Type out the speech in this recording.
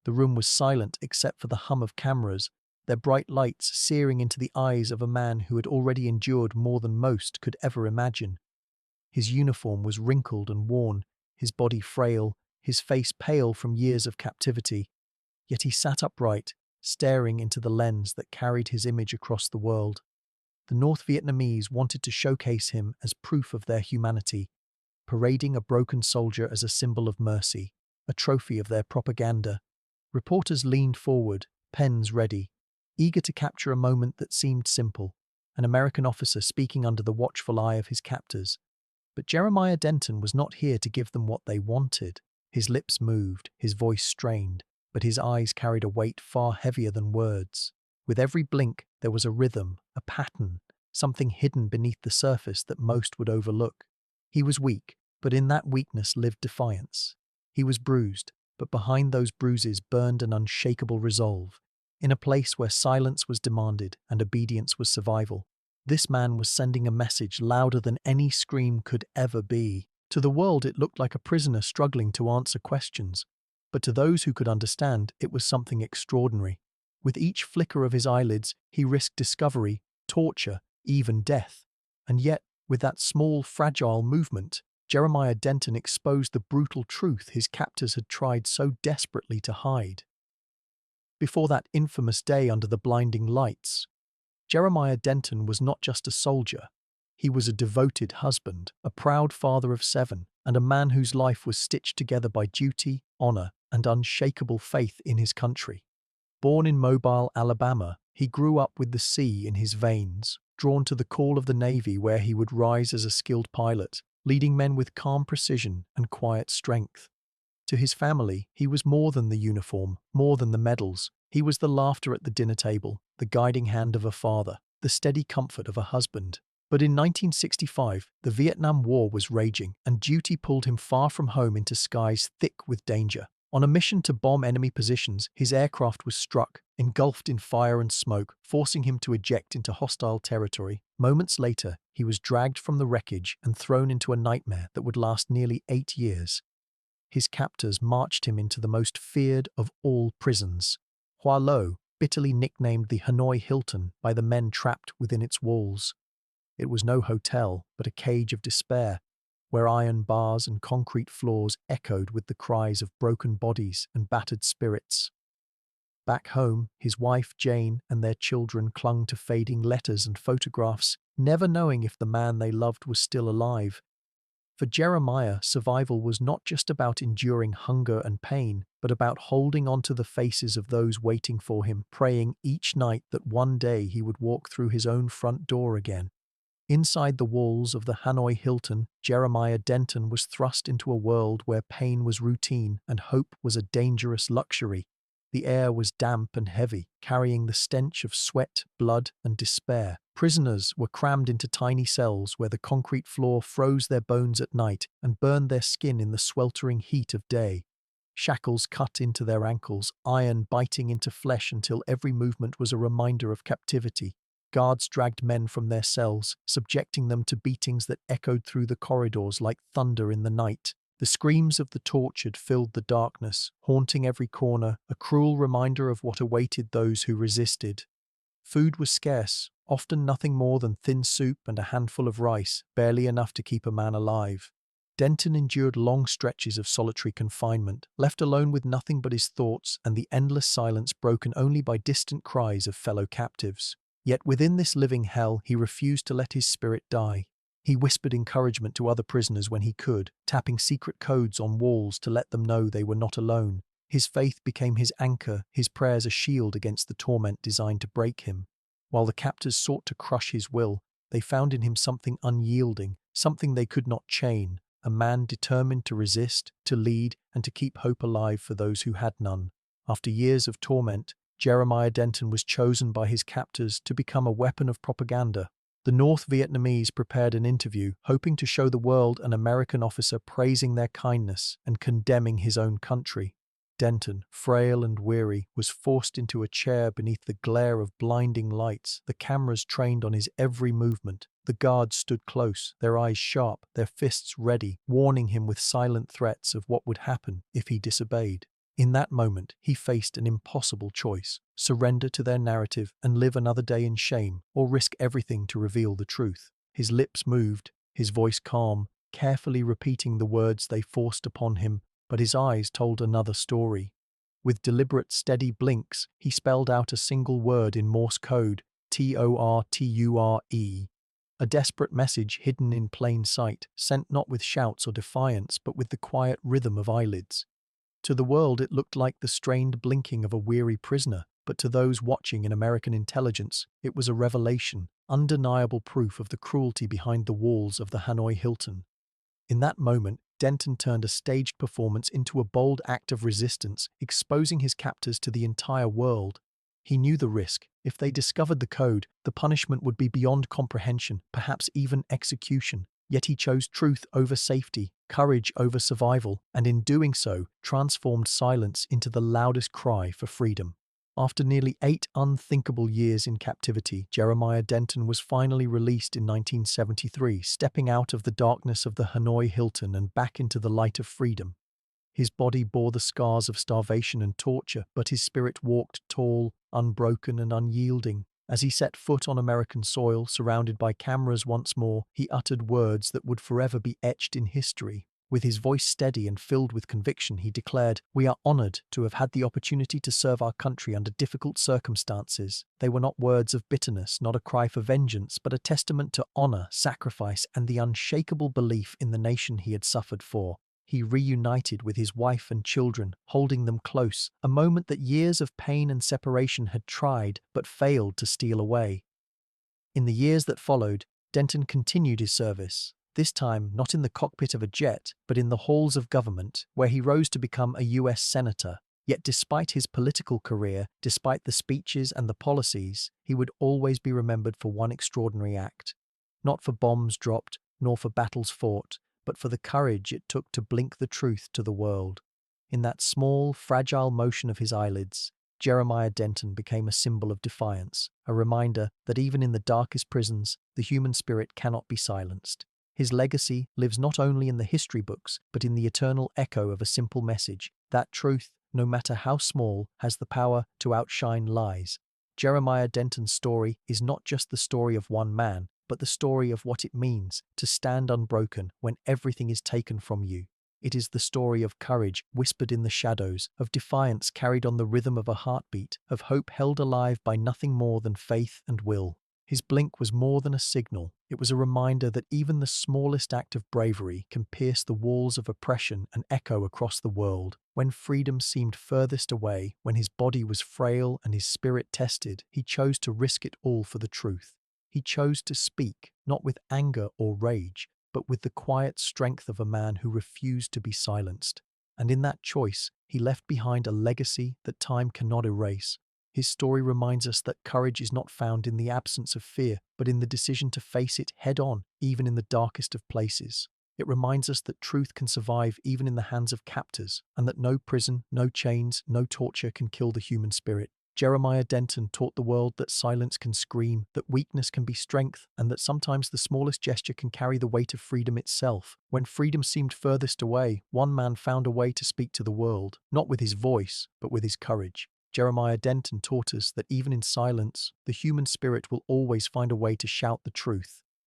The room was silent except for the hum of cameras, their bright lights searing into the eyes of a man who had already endured more than most could ever imagine. His uniform was wrinkled and worn, his body frail, his face pale from years of captivity, yet he sat upright, staring into the lens that carried his image across the world. The North Vietnamese wanted to showcase him as proof of their humanity, parading a broken soldier as a symbol of mercy, a trophy of their propaganda. Reporters leaned forward, pens ready, eager to capture a moment that seemed simple, an American officer speaking under the watchful eye of his captors. But Jeremiah Denton was not here to give them what they wanted. His lips moved, his voice strained, but his eyes carried a weight far heavier than words. With every blink, there was a rhythm, a pattern, something hidden beneath the surface that most would overlook. He was weak, but in that weakness lived defiance. He was bruised, but behind those bruises burned an unshakable resolve. In a place where silence was demanded and obedience was survival, this man was sending a message louder than any scream could ever be. To the world, it looked like a prisoner struggling to answer questions, but to those who could understand, it was something extraordinary. With each flicker of his eyelids, he risked discovery, torture, even death. And yet, with that small, fragile movement, Jeremiah Denton exposed the brutal truth his captors had tried so desperately to hide. Before that infamous day under the blinding lights, Jeremiah Denton was not just a soldier. He was a devoted husband, a proud father of 7, and a man whose life was stitched together by duty, honor, and unshakable faith in his country. Born in Mobile, Alabama, he grew up with the sea in his veins, drawn to the call of the Navy where he would rise as a skilled pilot, leading men with calm precision and quiet strength. To his family, he was more than the uniform, more than the medals. He was the laughter at the dinner table, the guiding hand of a father, the steady comfort of a husband. But in 1965, the Vietnam War was raging, and duty pulled him far from home into skies thick with danger. On a mission to bomb enemy positions, his aircraft was struck, engulfed in fire and smoke, forcing him to eject into hostile territory. Moments later, he was dragged from the wreckage and thrown into a nightmare that would last nearly 8 years. His captors marched him into the most feared of all prisons, Hoa Lo, bitterly nicknamed the Hanoi Hilton by the men trapped within its walls. It was no hotel, but a cage of despair, where iron bars and concrete floors echoed with the cries of broken bodies and battered spirits. Back home, his wife Jane and their children clung to fading letters and photographs, never knowing if the man they loved was still alive. For Jeremiah, survival was not just about enduring hunger and pain, but about holding on to the faces of those waiting for him, praying each night that one day he would walk through his own front door again. Inside the walls of the Hanoi Hilton, Jeremiah Denton was thrust into a world where pain was routine and hope was a dangerous luxury. The air was damp and heavy, carrying the stench of sweat, blood, and despair. Prisoners were crammed into tiny cells where the concrete floor froze their bones at night and burned their skin in the sweltering heat of day. Shackles cut into their ankles, iron biting into flesh until every movement was a reminder of captivity. Guards dragged men from their cells, subjecting them to beatings that echoed through the corridors like thunder in the night. The screams of the tortured filled the darkness, haunting every corner, a cruel reminder of what awaited those who resisted. Food was scarce, often nothing more than thin soup and a handful of rice, barely enough to keep a man alive. Denton endured long stretches of solitary confinement, left alone with nothing but his thoughts and the endless silence broken only by distant cries of fellow captives. Yet within this living hell, he refused to let his spirit die. He whispered encouragement to other prisoners when he could, tapping secret codes on walls to let them know they were not alone. His faith became his anchor, his prayers a shield against the torment designed to break him. While the captors sought to crush his will, they found in him something unyielding, something they could not chain, a man determined to resist, to lead, and to keep hope alive for those who had none. After years of torment, Jeremiah Denton was chosen by his captors to become a weapon of propaganda. The North Vietnamese prepared an interview, hoping to show the world an American officer praising their kindness and condemning his own country. Denton, frail and weary, was forced into a chair beneath the glare of blinding lights, the cameras trained on his every movement. The guards stood close, their eyes sharp, their fists ready, warning him with silent threats of what would happen if he disobeyed. In that moment, he faced an impossible choice: surrender to their narrative and live another day in shame, or risk everything to reveal the truth. His lips moved, his voice calm, carefully repeating the words they forced upon him, but his eyes told another story. With deliberate, steady blinks, he spelled out a single word in Morse code: Torture. A desperate message hidden in plain sight, sent not with shouts or defiance, but with the quiet rhythm of eyelids. To the world it looked like the strained blinking of a weary prisoner, but to those watching in American intelligence, it was a revelation, undeniable proof of the cruelty behind the walls of the Hanoi Hilton. In that moment, Denton turned a staged performance into a bold act of resistance, exposing his captors to the entire world. He knew the risk. If they discovered the code, the punishment would be beyond comprehension, perhaps even execution. Yet he chose truth over safety, courage over survival, and in doing so, transformed silence into the loudest cry for freedom. After nearly 8 unthinkable years in captivity, Jeremiah Denton was finally released in 1973, stepping out of the darkness of the Hanoi Hilton and back into the light of freedom. His body bore the scars of starvation and torture, but his spirit walked tall, unbroken, and unyielding. As he set foot on American soil, surrounded by cameras once more, he uttered words that would forever be etched in history. With his voice steady and filled with conviction, he declared, "We are honored to have had the opportunity to serve our country under difficult circumstances." They were not words of bitterness, not a cry for vengeance, but a testament to honor, sacrifice, and the unshakable belief in the nation he had suffered for. He reunited with his wife and children, holding them close, a moment that years of pain and separation had tried but failed to steal away. In the years that followed, Denton continued his service, this time not in the cockpit of a jet, but in the halls of government, where he rose to become a US senator. Yet despite his political career, despite the speeches and the policies, he would always be remembered for one extraordinary act. Not for bombs dropped, nor for battles fought, but for the courage it took to blink the truth to the world. In that small, fragile motion of his eyelids, Jeremiah Denton became a symbol of defiance, a reminder that even in the darkest prisons, the human spirit cannot be silenced. His legacy lives not only in the history books, but in the eternal echo of a simple message: that truth, no matter how small, has the power to outshine lies. Jeremiah Denton's story is not just the story of one man, but the story of what it means to stand unbroken when everything is taken from you. It is the story of courage whispered in the shadows, of defiance carried on the rhythm of a heartbeat, of hope held alive by nothing more than faith and will. His blink was more than a signal. It was a reminder that even the smallest act of bravery can pierce the walls of oppression and echo across the world. When freedom seemed furthest away, when his body was frail and his spirit tested, he chose to risk it all for the truth. He chose to speak, not with anger or rage, but with the quiet strength of a man who refused to be silenced. And in that choice, he left behind a legacy that time cannot erase. His story reminds us that courage is not found in the absence of fear, but in the decision to face it head-on, even in the darkest of places. It reminds us that truth can survive even in the hands of captors, and that no prison, no chains, no torture can kill the human spirit. Jeremiah Denton taught the world that silence can scream, that weakness can be strength, and that sometimes the smallest gesture can carry the weight of freedom itself. When freedom seemed furthest away, one man found a way to speak to the world, not with his voice, but with his courage. Jeremiah Denton taught us that even in silence, the human spirit will always find a way to shout the truth.